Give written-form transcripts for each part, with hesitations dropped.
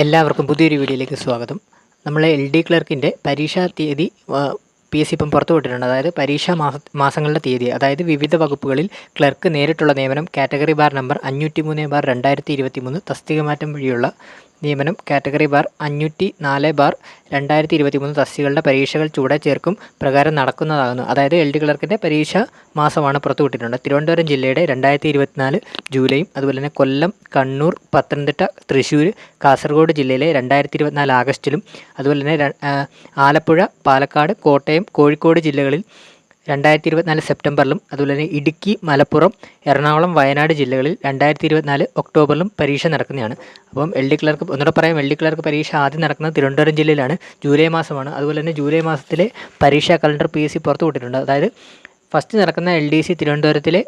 എല്ലാവർക്കും പുതിയൊരു വീഡിയോയിലേക്ക് സ്വാഗതം. നമ്മൾ LD ക്ലർക്കിൻ്റെ പരീക്ഷാ തീയതി PSC ഇപ്പം പുറത്തുവിട്ടിട്ടുണ്ട്. അതായത് പരീക്ഷാ മാസങ്ങളുടെ തീയതി, അതായത് വിവിധ വകുപ്പുകളിൽ ക്ലർക്ക് നേരിട്ടുള്ള നിയമനം കാറ്റഗറി ബാർ നമ്പർ 503/2023 തസ്തിക മാറ്റം വഴിയുള്ള നിയമനം കാറ്റഗറി ബാർ 504/2023 തസ്തികകളുടെ പരീക്ഷകൾ ചുവടെ ചേർക്കും പ്രകാരം നടക്കുന്നതാകുന്നു. അതായത് LD ക്ലർക്കിൻ്റെ പരീക്ഷാ മാസമാണ് പുറത്തുവിട്ടിട്ടുണ്ട്. തിരുവനന്തപുരം ജില്ലയുടെ 2024 ജൂലൈയും, അതുപോലെ തന്നെ കൊല്ലം, കണ്ണൂർ, പത്തനംതിട്ട, തൃശ്ശൂർ, കാസർഗോഡ് ജില്ലയിലെ 2024 ആഗസ്റ്റിലും, അതുപോലെ തന്നെ ആലപ്പുഴ, പാലക്കാട്, കോട്ടയം, കോഴിക്കോട് ജില്ലകളിൽ 2024 സെപ്റ്റംബറിലും, അതുപോലെ തന്നെ ഇടുക്കി, മലപ്പുറം, എറണാകുളം, വയനാട് ജില്ലകളിൽ 2024 ഒക്ടോബറിലും പരീക്ഷ നടക്കുന്നതാണ്. അപ്പം LD ക്ലർക്ക് ഒന്നുകൂടെ പറയാം, LD ക്ലർക്ക് പരീക്ഷ ആദ്യം നടക്കുന്നത് തിരുവനന്തപുരം ജില്ലയിലാണ്. ജൂലൈ മാസമാണ്. അതുപോലെ തന്നെ ജൂലൈ മാസത്തിലെ പരീക്ഷാ കലണ്ടർ PSC പുറത്തുവിട്ടിട്ടുണ്ട്. അതായത് ഫസ്റ്റ് നടക്കുന്ന LDC തിരുവനന്തപുരത്തിലെ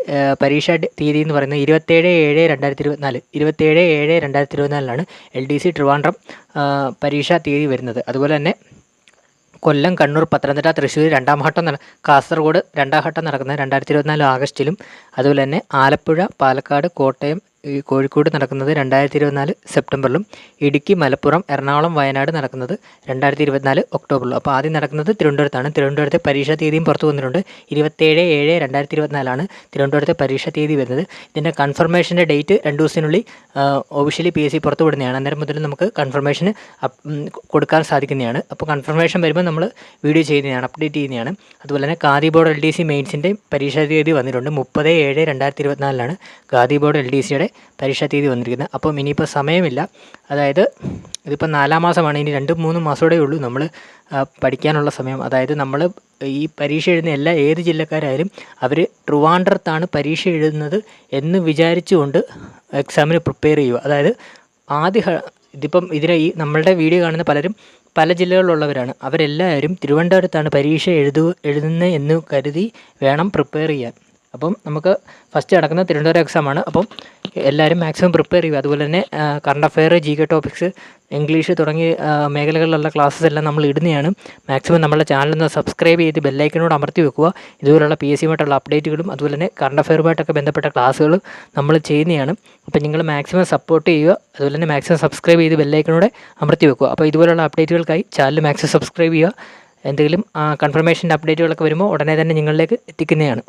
പരീക്ഷാ തീയതി എന്ന് പറയുന്നത് 27/7/2024 27/7/2024 LDC ട്രിവാൻഡ്രം പരീക്ഷാ തീയതി വരുന്നത്. അതുപോലെ തന്നെ കൊല്ലം, കണ്ണൂർ, പത്തനംതിട്ട, തൃശ്ശൂർ രണ്ടാം ഘട്ടം, കാസർഗോഡ് രണ്ടാം ഘട്ടം നടക്കുന്നത് 2024 ആഗസ്റ്റിലും, അതുപോലെ തന്നെ ആലപ്പുഴ, പാലക്കാട്, കോട്ടയം, കോഴിക്കോട് നടക്കുന്നത് 2024 സെപ്റ്റംബറിലും, ഇടുക്കി, മലപ്പുറം, എറണാകുളം, വയനാട് നടക്കുന്നത് 2024 ഒക്ടോബറിലും. അപ്പോൾ ആദ്യം നടക്കുന്നത് തിരുവനന്തപുരത്താണ്. തിരുവനന്തപുരത്തെ പരീക്ഷാ തീയതിയും പുറത്തു വന്നിട്ടുണ്ട്. 27/7/2024 തിരുവനന്തപുരത്തെ പരീക്ഷാ തീയതി വരുന്നത്. ഇതിൻ്റെ കൺഫർമേഷൻ്റെ ഡേറ്റ് 2 ദിവസത്തിനുള്ളിൽ ഒഫീഷ്യലി PSC പുറത്തുവിടുന്നതാണ്. അന്നേരം മുതൽ നമുക്ക് കൺഫർമേഷൻ കൊടുക്കാൻ സാധിക്കുന്നതാണ്. അപ്പോൾ കൺഫർമേഷൻ വരുമ്പോൾ നമ്മൾ വീഡിയോ ചെയ്യുന്നതാണ്, അപ്ഡേറ്റ് ചെയ്യുന്നതാണ്. അതുപോലെ തന്നെ ഖാദി ബോർഡ് LDC മെയിൻസിൻ്റെ പരീക്ഷാ തീയതി വന്നിട്ടുണ്ട്. 30/7/2024 ഖാദി ബോർഡ് LDCയുടെ പരീക്ഷാ തീയതി വന്നിരിക്കുന്നത്. അപ്പം ഇനിയിപ്പോൾ സമയമില്ല. അതായത് ഇതിപ്പോൾ 4-ാം മാസമാണ്. ഇനി 2-3 മാസമോടെ ഉള്ളൂ നമ്മൾ പഠിക്കാനുള്ള സമയം. അതായത് നമ്മൾ ഈ പരീക്ഷ എഴുതുന്ന ഏത് ജില്ലക്കാരായാലും അവർ ട്രിവാൻഡ്രത്താണ് പരീക്ഷ എഴുതുന്നത് എന്ന് വിചാരിച്ചുകൊണ്ട് എക്സാമിന് പ്രിപ്പയർ ചെയ്യുക. അതായത് ഇതിപ്പം ഈ നമ്മളുടെ വീഡിയോ കാണുന്ന പലരും പല ജില്ലകളിലുള്ളവരാണ്. അവരെല്ലാവരും തിരുവനന്തപുരത്താണ് പരീക്ഷ എഴുതുന്നത് എന്ന് കരുതി വേണം പ്രിപ്പയർ ചെയ്യാൻ. അപ്പം നമുക്ക് ഫസ്റ്റ് നടക്കുന്ന തിരുവനന്തപുരം എക്സാമാണ്. അപ്പം എല്ലാവരും മാക്സിമം പ്രിപ്പയർ ചെയ്യുക. അതുപോലെ തന്നെ current affair, GK topics, English തുടങ്ങിയ മേഖലകളിലുള്ള ക്ലാസ്സസ് എല്ലാം നമ്മൾ ഇടുന്നതാണ്. മാക്സിമം നമ്മുടെ ചാനലൊന്ന് സബ്സ്ക്രൈബ് ചെയ്ത് ബെല്ലൈക്കനോട് അമർത്തി വെക്കുക. ഇതുപോലുള്ള PSC-യുമായിട്ടുള്ള അപ്ഡേറ്റുകളും അതുപോലെ തന്നെ കറണ്ട് അഫെയറുമായിട്ടൊക്കെ ബന്ധപ്പെട്ട ക്ലാസ്സുകളും നമ്മൾ ചെയ്യുന്നതാണ്. അപ്പോൾ നിങ്ങൾ മാക്സിമം സപ്പോർട്ട് ചെയ്യുക. അതുപോലെ തന്നെ മാക്സിമം സബ്സ്ക്രൈബ് ചെയ്ത് ബെല്ലൈക്കനോടെ അമർത്തി വെക്കുക. അപ്പോൾ ഇതുപോലുള്ള അപ്ഡേറ്റുകൾക്കായി ചാനൽ മാക്സിമം സബ്സ്ക്രൈബ് ചെയ്യുക. എന്തെങ്കിലും കൺഫർമേഷൻ്റെ അപ്ഡേറ്റുകളൊക്കെ വരുമ്പോൾ ഉടനെ തന്നെ നിങ്ങളിലേക്ക് എത്തിക്കുന്നതാണ്.